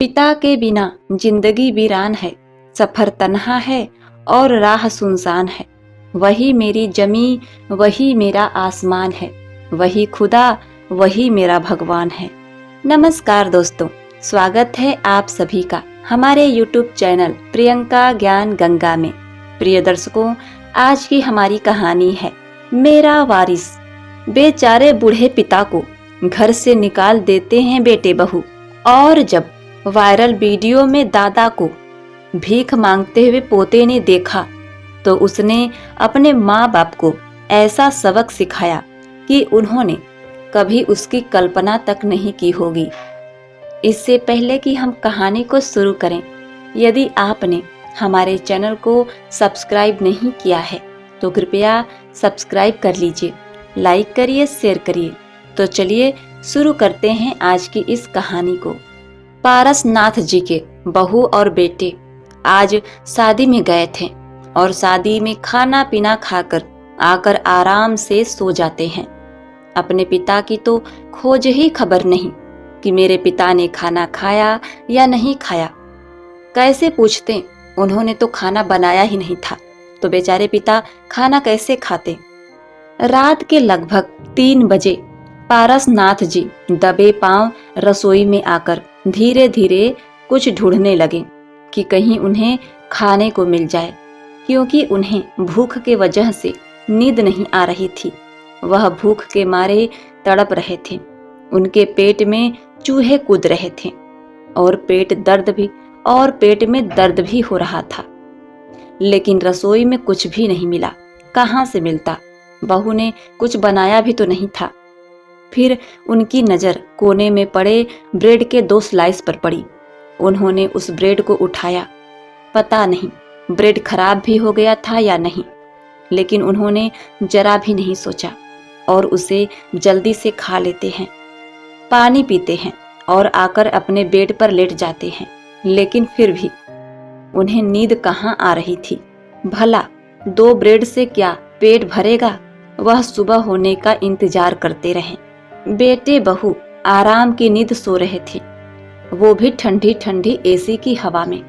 पिता के बिना जिंदगी वीरान है, सफर तन्हा है और राह सुनसान है। वही मेरी जमी, वही मेरा आसमान है, वही खुदा, वही मेरा भगवान है। नमस्कार दोस्तों, स्वागत है आप सभी का हमारे YouTube चैनल प्रियंका ज्ञान गंगा में। प्रिय दर्शकों, आज की हमारी कहानी है मेरा वारिस। बेचारे बूढ़े पिता को घर से निकाल देते हैं बेटे बहू, और जब वायरल वीडियो में दादा को भीख मांगते हुए पोते ने देखा तो उसने अपने माँ बाप को ऐसा सबक सिखाया कि उन्होंने कभी उसकी कल्पना तक नहीं की होगी। इससे पहले कि हम कहानी को शुरू करें, यदि आपने हमारे चैनल को सब्सक्राइब नहीं किया है तो कृपया सब्सक्राइब कर लीजिए, लाइक करिए, शेयर करिए। तो चलिए शुरू करते हैं आज की इस कहानी को। पारसनाथ जी के बहू और बेटे आज शादी में गए थे और शादी में खाना पीना खाकर आकर आराम से सो जाते हैं। अपने पिता की तो खोज ही खबर नहीं कि मेरे पिता ने खाना खाया या नहीं खाया। कैसे पूछते, उन्होंने तो खाना बनाया ही नहीं था, तो बेचारे पिता खाना कैसे खाते। रात के लगभग 3 बजे पारसनाथ जी दबे पांव रसोई में आकर धीरे धीरे कुछ ढूंढने लगे कि कहीं उन्हें खाने को मिल जाए, क्योंकि उन्हें भूख के वजह से नींद नहीं आ रही थी। वह भूख के मारे तड़प रहे थे। उनके पेट में चूहे कूद रहे थे और पेट में दर्द भी हो रहा था। लेकिन रसोई में कुछ भी नहीं मिला। कहाँ से मिलता? बहू ने कुछ बनाया भी तो नहीं था। फिर उनकी नज़र कोने में पड़े ब्रेड के 2 स्लाइस पर पड़ी। उन्होंने उस ब्रेड को उठाया। पता नहीं ब्रेड खराब भी हो गया था या नहीं, लेकिन उन्होंने जरा भी नहीं सोचा और उसे जल्दी से खा लेते हैं। पानी पीते हैं और आकर अपने बेड पर लेट जाते हैं, लेकिन फिर भी उन्हें नींद कहाँ आ रही थी। भला 2 ब्रेड से क्या पेट भरेगा? वह सुबह होने का इंतजार करते रहे। बेटे बहू आराम की नींद सो रहे थे, वो भी ठंडी ठंडी एसी की हवा में।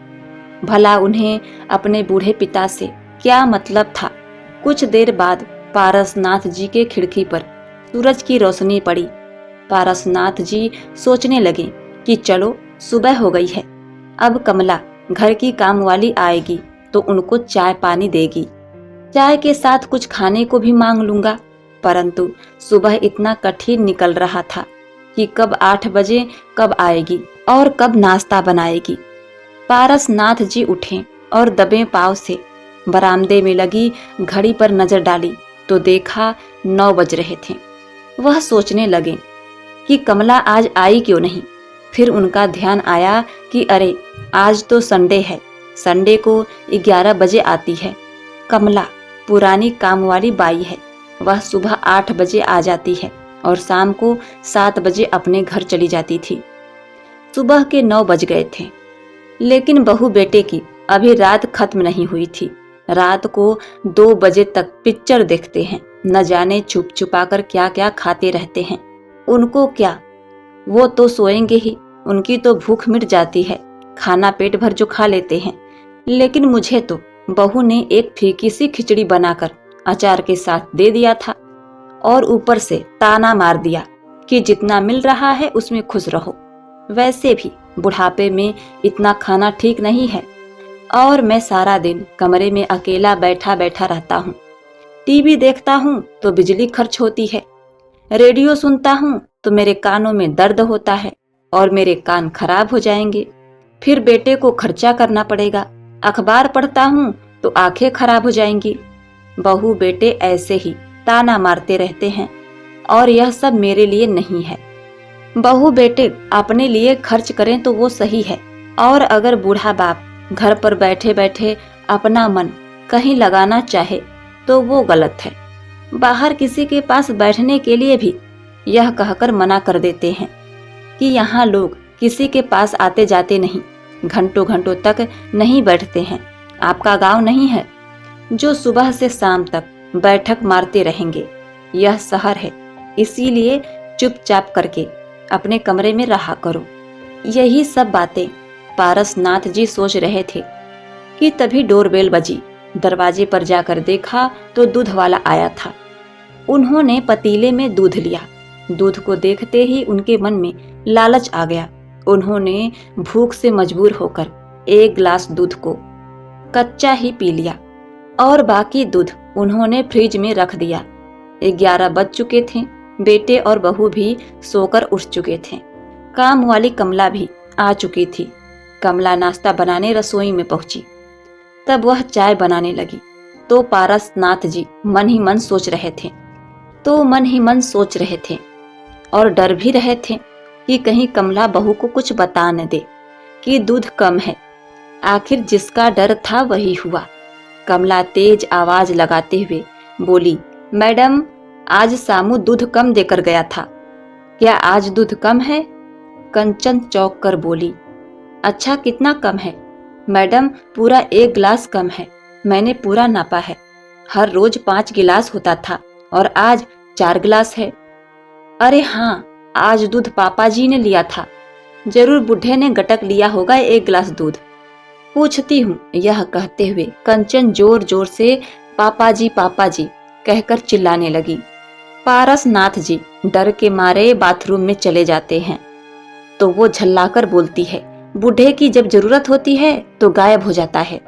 भला उन्हें अपने बूढ़े पिता से क्या मतलब था। कुछ देर बाद पारसनाथ जी के खिड़की पर सूरज की रोशनी पड़ी। पारसनाथ जी सोचने लगे कि चलो सुबह हो गई है, अब कमला घर की कामवाली आएगी तो उनको चाय पानी देगी, चाय के साथ कुछ खाने को भी मांग लूंगा। परंतु सुबह इतना कठिन निकल रहा था कि कब 8 बजे कब आएगी और कब नाश्ता बनाएगी। पारसनाथ जी उठे और दबे पांव से बरामदे में लगी घड़ी पर नजर डाली तो देखा 9 बज रहे थे। वह सोचने लगे कि कमला आज आई क्यों नहीं। फिर उनका ध्यान आया कि अरे आज तो संडे है, संडे को 11 बजे आती है। कमला पुरानी काम वाली बाई है, वह सुबह 8 बजे आ जाती है और शाम को 7 बजे अपने घर चली जाती थी। सुबह के 9 बज गए थे, लेकिन बहू बेटे की अभी रात खत्म नहीं हुई थी। रात को 2 बजे तक पिक्चर देखते हैं, न जाने छुप छुपा कर क्या क्या खाते रहते हैं। उनको क्या, वो तो सोएंगे ही, उनकी तो भूख मिट जाती है, खाना पेट भर जो खा लेते हैं। लेकिन मुझे तो बहू ने एक फीकी सी खिचड़ी बनाकर अचार के साथ दे दिया था और ऊपर से ताना मार दिया कि जितना मिल रहा है उसमें खुश रहो। वैसे भी बुढ़ापे में इतना खाना ठीक नहीं है और मैं सारा दिन कमरे में अकेला बैठा बैठा रहता हूँ। टीवी देखता हूँ तो बिजली खर्च होती है, रेडियो सुनता हूँ तो मेरे कानों में दर्द होता है और मेरे कान खराब हो जाएंगे। फिर बेटे को खर्चा करना पड़ेगा, अखबार पढ़ता हूँ तो आंखें खराब हो जाएंगी। बहू बेटे ऐसे ही ताना मारते रहते हैं और यह सब मेरे लिए नहीं है। बहू बेटे अपने लिए खर्च करें तो वो सही है, और अगर बूढ़ा बाप घर पर बैठे बैठे अपना मन कहीं लगाना चाहे तो वो गलत है। बाहर किसी के पास बैठने के लिए भी यह कहकर मना कर देते हैं कि यहाँ लोग किसी के पास आते जाते नहीं, घंटों घंटों तक नहीं बैठते हैं। आपका गांव नहीं है जो सुबह से शाम तक बैठक मारते रहेंगे। यह शहर है, इसीलिए चुपचाप करके अपने कमरे में रहा करो। यही सब बातें पारसनाथ जी सोच रहे थे कि तभी डोरबेल बजी। दरवाजे पर जाकर देखा तो दूध वाला आया था। उन्होंने पतीले में दूध लिया। दूध को देखते ही उनके मन में लालच आ गया। उन्होंने भूख से मजबूर होकर 1 गिलास दूध को कच्चा ही पी लिया और बाकी दूध उन्होंने फ्रिज में रख दिया। 11 बज चुके थे। बेटे और बहू भी सोकर उठ चुके थे। काम वाली कमला भी आ चुकी थी। कमला नाश्ता बनाने रसोई में पहुंची। तब वह चाय बनाने लगी तो पारसनाथ जी मन ही मन सोच रहे थे और डर भी रहे थे कि कहीं कमला बहू को कुछ बता न दे कि दूध कम है। आखिर जिसका डर था वही हुआ। कमला तेज आवाज लगाते हुए बोली, मैडम, आज सामू दूध कम देकर गया था। क्या आज दूध कम है? कंचन चौंक कर बोली, अच्छा कितना कम है? मैडम, पूरा 1 गिलास कम है। मैंने पूरा नापा है। हर रोज 5 गिलास होता था और आज 4 गिलास है। अरे हाँ, आज दूध पापा जी ने लिया था। जरूर बुढ़े ने गटक लिया होगा 1 गिलास दूध। पूछती हूँ। यह कहते हुए कंचन जोर जोर से पापा जी कहकर चिल्लाने लगी। पारसनाथ जी डर के मारे बाथरूम में चले जाते हैं तो वो झल्लाकर बोलती है, बूढ़े की जब जरूरत होती है तो गायब हो जाता है,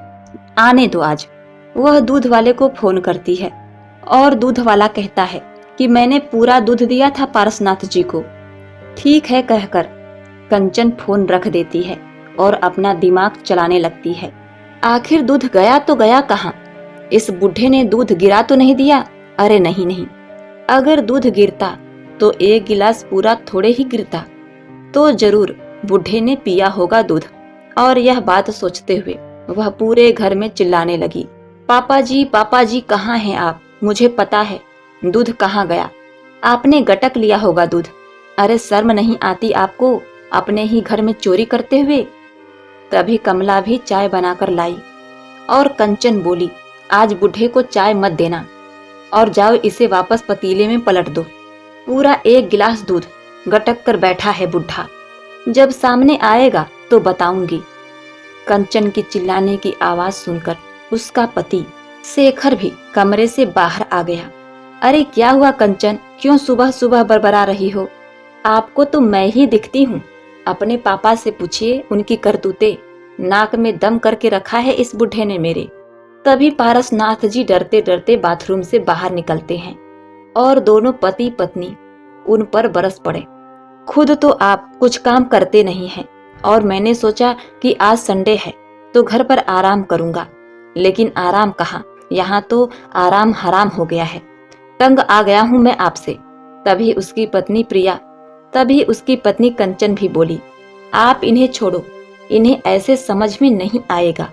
आने दो आज। वह दूध वाले को फोन करती है और दूध वाला कहता है कि मैंने पूरा दूध दिया था पारसनाथ जी को। ठीक है कहकर कंचन फोन रख देती है और अपना दिमाग चलाने लगती है। आखिर दूध गया तो गया कहाँ? इस बूढ़े ने दूध गिरा तो नहीं दिया? अरे नहीं, अगर दूध गिरता तो 1 गिलास पूरा थोड़े ही गिरता, तो जरूर बूढ़े ने पिया होगा दूध। और यह बात सोचते हुए वह पूरे घर में चिल्लाने लगी, पापा जी कहाँ हैं आप? मुझे पता है दूध कहाँ गया। आपने गटक लिया होगा दूध। अरे शर्म नहीं आती आपको अपने ही घर में चोरी करते हुए? तभी कमला भी चाय बनाकर लाई और कंचन बोली, आज बूढ़े को चाय मत देना और जाओ इसे वापस पतीले में पलट दो। पूरा 1 गिलास दूध गटक कर बैठा है बुढ़ा। जब सामने आएगा तो बताऊंगी। कंचन की चिल्लाने की आवाज सुनकर उसका पति शेखर भी कमरे से बाहर आ गया। अरे क्या हुआ कंचन, क्यों सुबह सुबह बरबरा रही हो? आपको तो मैं ही दिखती हूँ। अपने पापा से पूछिए उनकी करतूते। नाक में दम करके रखा है इस बुढ़े ने मेरे। तभी पारसनाथ जी डरते डरते बाथरूम से बाहर निकलते हैं और दोनों पति पत्नी उन पर बरस पड़े। खुद तो आप कुछ काम करते नहीं हैं और मैंने सोचा कि आज संडे है तो घर पर आराम करूंगा, लेकिन आराम कहाँ, यहाँ तो आराम हराम हो गया है। तंग आ गया हूँ मैं आपसे। तभी उसकी पत्नी कंचन भी बोली, आप इन्हें छोड़ो, इन्हें ऐसे समझ में नहीं आएगा।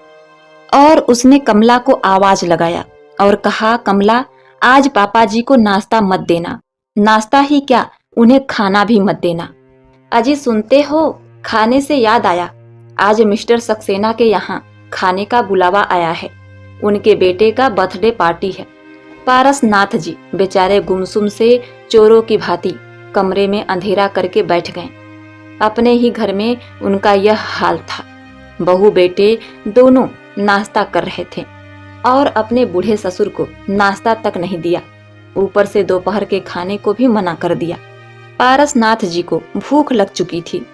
और उसने कमला को आवाज लगाया और कहा, कमला, आज पापा जी को नाश्ता मत देना। नाश्ता ही क्या, उन्हें खाना भी मत देना। अजी सुनते हो, खाने से याद आया, आज मिस्टर सक्सेना के यहाँ खाने का बुलावा आया है। उनके बेटे का बर्थडे पार्टी है। पारसनाथ जी बेचारे गुमसुम से चोरों की भांति कमरे में अंधेरा करके बैठ गए। अपने ही घर में उनका यह हाल था। बहू बेटे दोनों नाश्ता कर रहे थे और अपने बूढ़े ससुर को नाश्ता तक नहीं दिया, ऊपर से दोपहर के खाने को भी मना कर दिया। पारसनाथ जी को भूख लग चुकी थी।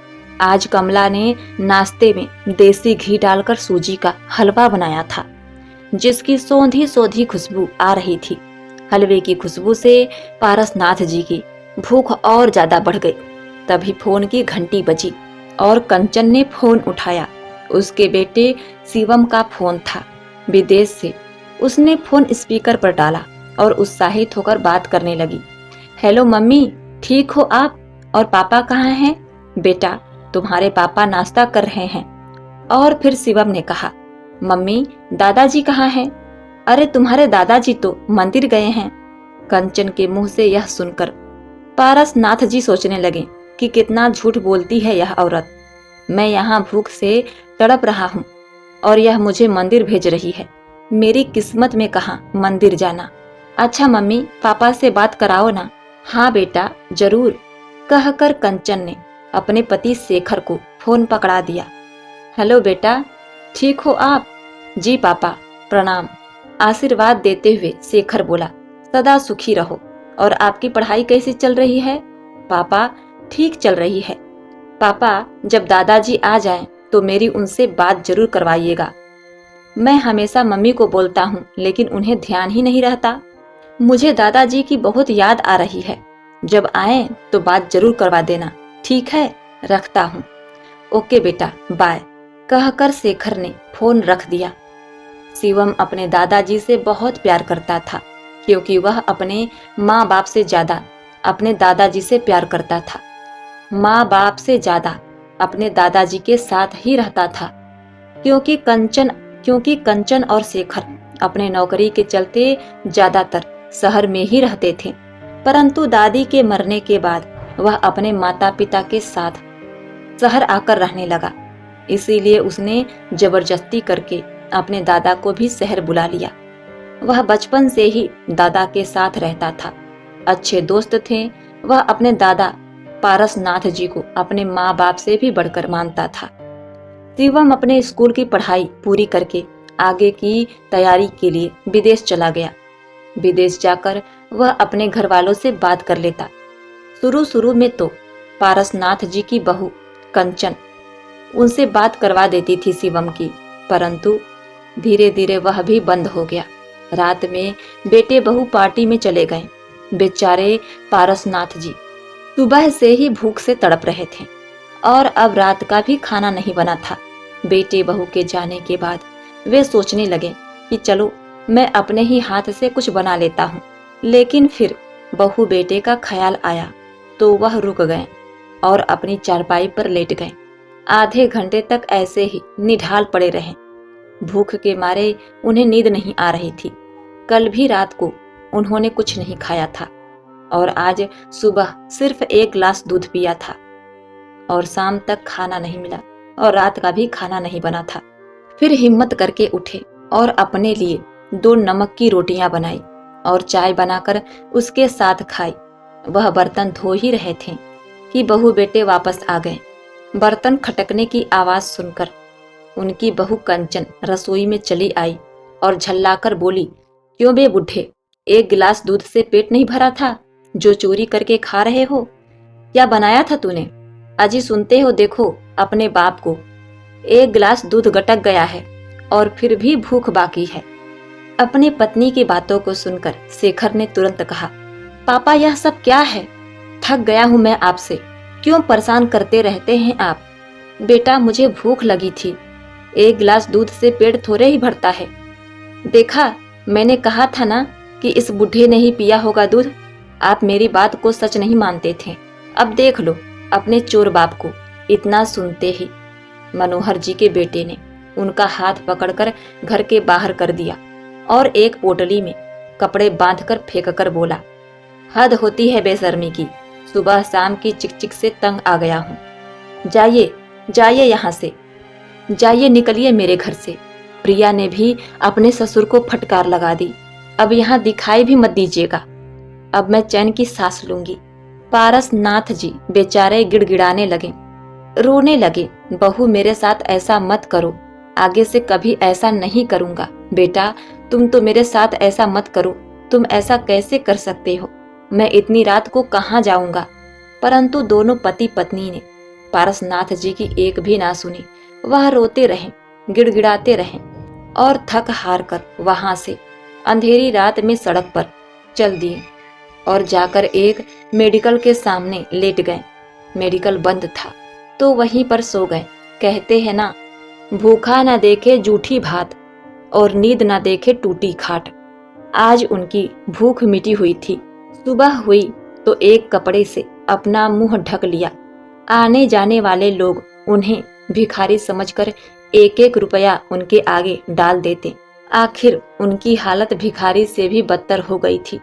आज कमला ने नाश्ते में देसी घी डालकर सूजी का हलवा बनाया था, जिसकी सौंधी सौंधी खुशबू आ रही थी। हलवे की खुशबू से पारसनाथ जी की भूख और ज्यादा बढ़ गई। तभी फोन की घंटी बजी और कंचन ने फोन उठाया। उसके बेटे शिवम का फोन था, विदेश से। उसने फोन स्पीकर पर डाला और उत्साहित होकर बात करने लगी। हेलो मम्मी, ठीक हो आप? और पापा कहाँ हैं? बेटा, तुम्हारे पापा नाश्ता कर रहे हैं। और फिर शिवम ने कहा, मम्मी, दादाजी कहाँ हैं? अरे तुम्हारे दादाजी तो मंदिर गए हैं। कंचन के मुंह से यह सुनकर पारसनाथ जी सोचने लगे कि कितना झूठ बोलती है यह औरत। मैं यहाँ भूख से तड़प रहा हूँ और यह मुझे मंदिर भेज रही है। मेरी किस्मत में कहाँ मंदिर जाना। अच्छा मम्मी, पापा से बात कराओ ना। हाँ बेटा, जरूर, कहकर कंचन ने अपने पति शेखर को फोन पकड़ा दिया। हेलो बेटा, ठीक हो आप? जी पापा, प्रणाम। आशीर्वाद देते हुए शेखर बोला, सदा सुखी रहो। और आपकी पढ़ाई कैसी चल रही है? पापा, ठीक चल रही है। पापा, जब दादाजी आ जाएं तो मेरी उनसे बात जरूर करवाइएगा। मैं हमेशा मम्मी को बोलता हूँ लेकिन उन्हें ध्यान ही नहीं रहता। मुझे दादाजी की बहुत याद आ रही है। जब आए तो बात जरूर करवा देना। ठीक है, रखता हूँ। ओके बेटा, बाय, कहकर शेखर ने फोन रख दिया। शिवम अपने दादाजी से बहुत प्यार करता था क्योंकि वह अपने माँ बाप से ज्यादा अपने दादाजी से प्यार करता था। माँ बाप से ज्यादा अपने दादाजी के साथ ही रहता था क्योंकि कंचन और शेखर अपने नौकरी के चलते ज्यादातर शहर में ही रहते थे। परंतु दादी के मरने के बाद वह अपने माता पिता के साथ शहर आकर रहने लगा। इसीलिए उसने जबरदस्ती करके अपने दादा को भी शहर बुला लिया। वह बचपन से ही दादा के साथ रहता था, अच्छे दोस्त थे। वह अपने दादा पारसनाथ जी को अपने माँ बाप से भी बढ़कर मानता था। शिवम अपने स्कूल की पढ़ाई पूरी करके आगे की तैयारी के लिए विदेश चला गया। विदेश जाकर वह अपने घर वालों से बात कर लेता। शुरू में तो पारसनाथ जी की बहू कंचन उनसे बात करवा देती थी शिवम की, परंतु धीरे धीरे वह भी बंद हो गया। रात में बेटे बहू पार्टी में चले गए। बेचारे पारसनाथ जी सुबह से ही भूख से तड़प रहे थे और अब रात का भी खाना नहीं बना था। बेटे बहू के जाने के बाद वे सोचने लगे कि चलो मैं अपने ही हाथ से कुछ बना लेता हूँ। लेकिन फिर बहू बेटे का ख्याल आया तो वह रुक गए और अपनी चारपाई पर लेट गए। आधे घंटे तक ऐसे ही निढाल पड़े रहे। भूख के मारे उन्हें नींद नहीं आ रही थी। कल भी रात को उन्होंने कुछ नहीं खाया था और आज सुबह सिर्फ 1 गिलास दूध पिया था और शाम तक खाना नहीं मिला और रात का भी खाना नहीं बना था। फिर हिम्मत करके उठे और अपने लिए 2 नमक की रोटियां बनाई और चाय बनाकर उसके साथ खाई। वह बर्तन धो ही रहे थे कि बहू बेटे वापस आ गए। बर्तन खटकने की आवाज सुनकर उनकी बहू कंचन रसोई में चली आई और झल्लाकर बोली, क्यों बे बुढ़े, 1 गिलास दूध से पेट नहीं भरा था जो चोरी करके खा रहे हो? क्या बनाया था तूने? अजी सुनते हो, देखो अपने बाप को 1 गिलास दूध गटक गया है और फिर भी भूख बाकी है। अपनी पत्नी की बातों को सुनकर शेखर ने तुरंत कहा, पापा यह सब क्या है? थक गया हूं मैं आपसे, क्यों परेशान करते रहते हैं आप? बेटा मुझे भूख लगी थी, 1 गिलास दूध से पेट थोड़े ही भरता है। देखा, मैंने कहा था ना कि इस बुढ़े ने ही पिया होगा दूध। आप मेरी बात को सच नहीं मानते थे, अब देख लो अपने चोर बाप को। इतना सुनते ही मनोहर जी के बेटे ने उनका हाथ पकड़कर घर के बाहर कर दिया और एक पोटली में कपड़े बांधकर फेंककर बोला, हद होती है बेशर्मी की, सुबह शाम की चिकचिक से तंग आ गया हूँ। जाइए जाइए यहाँ से, जाइए, निकलिए मेरे घर से। प्रिया ने भी अपने ससुर को फटकार लगा दी, अब यहाँ दिखाई भी मत दीजिएगा, अब मैं चैन की सांस लूंगी। पारसनाथ जी बेचारे गिड़गिड़ाने लगे, रोने लगे, बहू मेरे साथ ऐसा मत करो, आगे से कभी ऐसा नहीं करूंगा। बेटा तुम तो मेरे साथ ऐसा मत करो, तुम ऐसा कैसे कर सकते हो? मैं इतनी रात को कहाँ जाऊंगा? परंतु दोनों पति पत्नी ने पारसनाथ जी की एक भी ना सुनी। वह रोते रहे, गिड़गिड़ाते रहे और थक हार कर वहां से अंधेरी रात में सड़क पर चल दिए और जाकर एक मेडिकल के सामने लेट गए। मेडिकल बंद था तो वहीं पर सो गए। कहते हैं ना, भूखा ना देखे जूठी भात और नींद ना देखे टूटी खाट। आज उनकी भूख मिटी हुई थी। सुबह हुई तो एक कपड़े से अपना मुंह ढक लिया। आने जाने वाले लोग उन्हें भिखारी समझकर 1-1 रुपया उनके आगे डाल देते। आखिर उनकी हालत भिखारी से भी बदतर हो गई थी।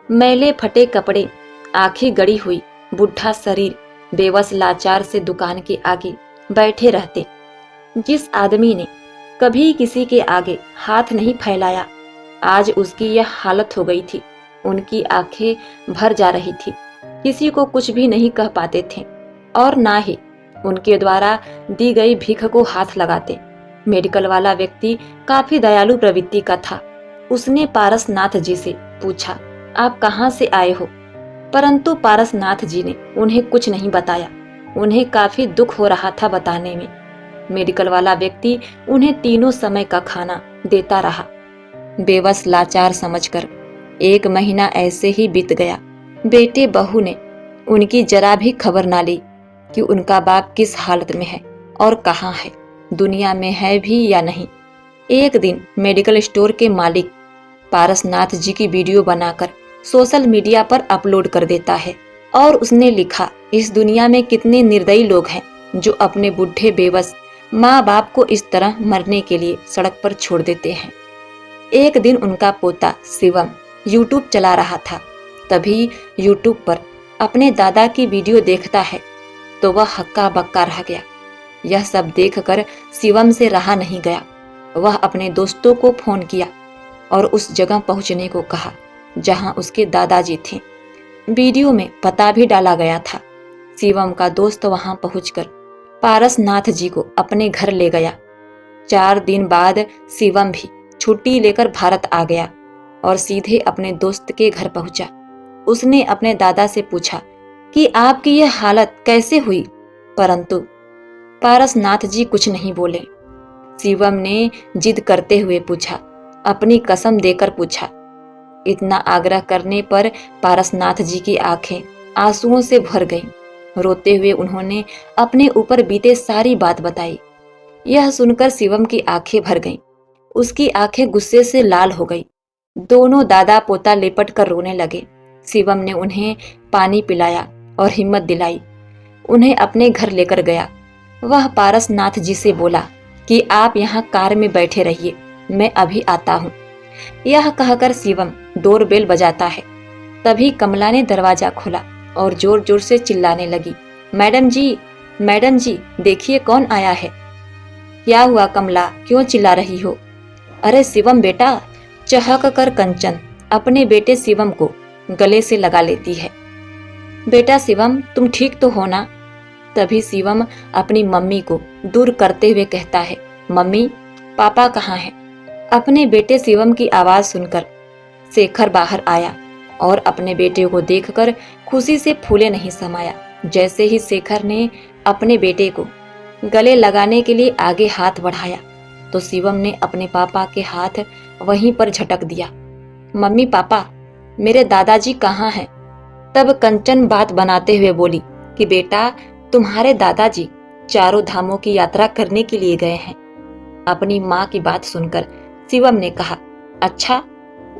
मैले फटे कपड़े, आंखें गड़ी हुई, बुढ़ा शरीर, बेबस लाचार से दुकान के आगे बैठे रहते। जिस आदमी ने कभी किसी के आगे हाथ नहीं फैलाया, आज उसकी यह हालत हो गई थी। उनकी आंखें भर जा रही थी, किसी को कुछ भी नहीं कह पाते थे और ना ही उनके द्वारा दी गई भीख को हाथ लगाते। मेडिकल वाला व्यक्ति काफी दयालु प्रवृत्ति का था। उसने पारसनाथ जी से पूछा, आप कहाँ से आए हो? परंतु पारसनाथ जी ने उन्हें कुछ नहीं बताया। उन्हें काफी दुख हो रहा था बताने में। मेडिकल वाला व्यक्ति उन्हें तीनों समय का खाना देता रहा। बेबस लाचार समझकर 1 महीना ऐसे ही बीत गया। बेटे बहू ने उनकी जरा भी खबर ना ली कि उनका बाप किस हालत में है और कहाँ है, दुनिया में है भी या नहीं। एक दिन मेडिकल स्टोर के मालिक पारसनाथ जी की वीडियो बनाकर सोशल मीडिया पर अपलोड कर देता है और उसने लिखा, इस दुनिया में कितने निर्दयी लोग हैं जो अपने बुढ़े बेबस माँ बाप को इस तरह मरने के लिए सड़क पर छोड़ देते हैं। एक दिन उनका पोता शिवम यूट्यूब चला रहा था। तभी यूट्यूब पर अपने दादा की वीडियो देखता है तो वह हक्का बक्का रह गया। यह सब देखकर शिवम से रहा नहीं गया। वह अपने दोस्तों को फोन किया और उस जगह पहुंचने को कहा जहां उसके दादाजी थे। वीडियो में पता भी डाला गया था। शिवम का दोस्त वहां पहुंचकर पारसनाथ जी को अपने घर ले गया। 4 दिन बाद शिवम भी छुट्टी लेकर भारत आ गया और सीधे अपने दोस्त के घर पहुंचा। उसने अपने दादा से पूछा कि आपकी यह हालत कैसे हुई, परंतु पारसनाथ जी कुछ नहीं बोले। शिवम ने जिद करते हुए पूछा, अपनी कसम देकर पूछा। इतना आग्रह करने पर पारसनाथ जी की आंखें आंसुओं से भर गईं। रोते हुए उन्होंने अपने ऊपर बीते सारी बात बताई। यह सुनकर शिवम की आंखें भर गईं। उसकी आंखें गुस्से से लाल हो गई। दोनों दादा पोता लिपट कर रोने लगे। शिवम ने उन्हें पानी पिलाया और हिम्मत दिलाई। उन्हें अपने घर लेकर गया। वह पारसनाथ जी से बोला कि आप यहाँ कार में बैठे रहिए, मैं अभी आता हूँ। यह कहकर शिवम डोरबेल बजाता है। तभी कमला ने दरवाजा खोला और जोर जोर से चिल्लाने लगी, मैडम जी देखिए कौन आया है। क्या हुआ कमला, क्यों चिल्ला रही हो? अरे शिवम बेटा, चहक कर कंचन अपने बेटे शिवम को गले से लगा लेती है। बेटा शिवम, तुम ठीक तो हो ना? तभी शिवम अपनी मम्मी को दूर करते हुए कहता है, मम्मी पापा कहाँ हैं? अपने बेटे शिवम की आवाज सुनकर शेखर बाहर आया और अपने बेटे को देखकर खुशी से फूले नहीं समाया। जैसे ही शेखर ने अपने बेटे को गले लगाने के लिए आगे हाथ बढ़ाया तो शिवम ने अपने पापा के हाथ वहीं पर झटक दिया। मम्मी पापा, मेरे दादाजी कहाँ हैं? तब कंचन बात बनाते हुए बोली कि बेटा, तुम्हारे दादाजी 4 धामों की यात्रा करने के लिए गए हैं। अपनी माँ की बात सुनकर शिवम ने कहा, अच्छा,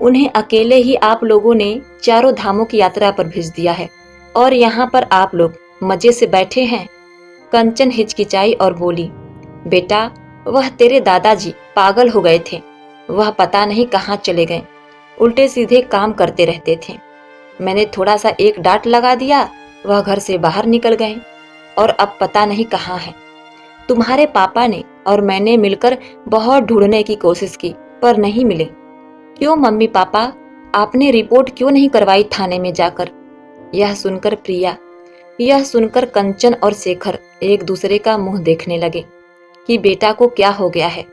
उन्हें अकेले ही आप लोगों ने 4 धामों की यात्रा पर भेज दिया है और यहाँ पर आप लोग मजे से बैठे हैं। कंचन हिचकिचाई और बोली, बेटा, वह तेरे दादाजी पागल हो गए थे। वह पता नहीं कहाँ चले गए, उल्टे सीधे काम करते रहते थे। मैंने थोड़ा सा एक डांट लगा दिया, वह घर से बाहर निकल गए और अब पता नहीं कहाँ है। तुम्हारे पापा ने और मैंने मिलकर बहुत ढूंढने की कोशिश की पर नहीं मिले। क्यों मम्मी पापा, आपने रिपोर्ट क्यों नहीं करवाई थाने में जाकर? यह सुनकर कंचन और शेखर एक दूसरे का मुंह देखने लगे कि बेटा को क्या हो गया है।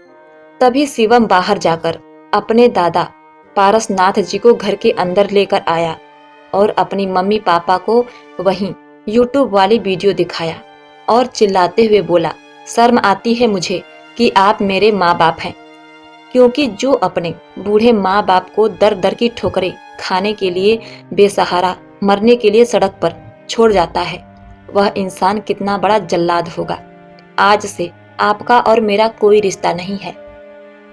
तभी शिवम बाहर जाकर अपने दादा पारसनाथ जी को घर के अंदर लेकर आया और अपनी मम्मी पापा को वहीं यूट्यूब वाली वीडियो दिखाया और चिल्लाते हुए बोला, शर्म आती है मुझे कि आप मेरे माँ बाप हैं, क्योंकि जो अपने बूढ़े माँ बाप को दर दर की ठोकरें खाने के लिए बेसहारा मरने के लिए सड़क पर छोड़ जाता है, वह इंसान कितना बड़ा जल्लाद होगा। आज से आपका और मेरा कोई रिश्ता नहीं है।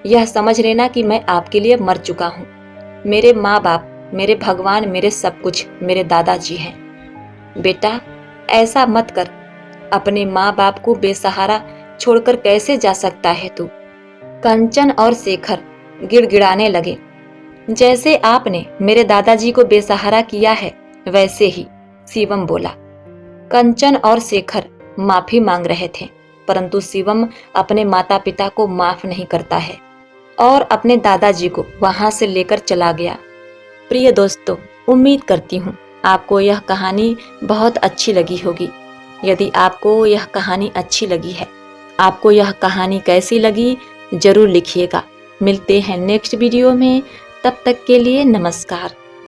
यह समझ लेना कि मैं आपके लिए मर चुका हूँ। मेरे माँ बाप, मेरे भगवान, मेरे सब कुछ मेरे दादाजी हैं। बेटा, ऐसा मत कर। अपने माँ बाप को बेसहारा छोड़कर कैसे जा सकता है तू? कंचन और शेखर गिड़गिड़ाने लगे, जैसे आपने मेरे दादाजी को बेसहारा किया है वैसे ही। शिवम बोला। कंचन और शेखर माफी मांग रहे थे, परंतु शिवम अपने माता पिता को माफ नहीं करता है और अपने दादाजी को वहां से लेकर चला गया। प्रिय दोस्तों, उम्मीद करती हूँ आपको यह कहानी बहुत अच्छी लगी होगी। यदि आपको यह कहानी अच्छी लगी है, आपको यह कहानी कैसी लगी जरूर लिखिएगा। मिलते हैं नेक्स्ट वीडियो में, तब तक के लिए नमस्कार।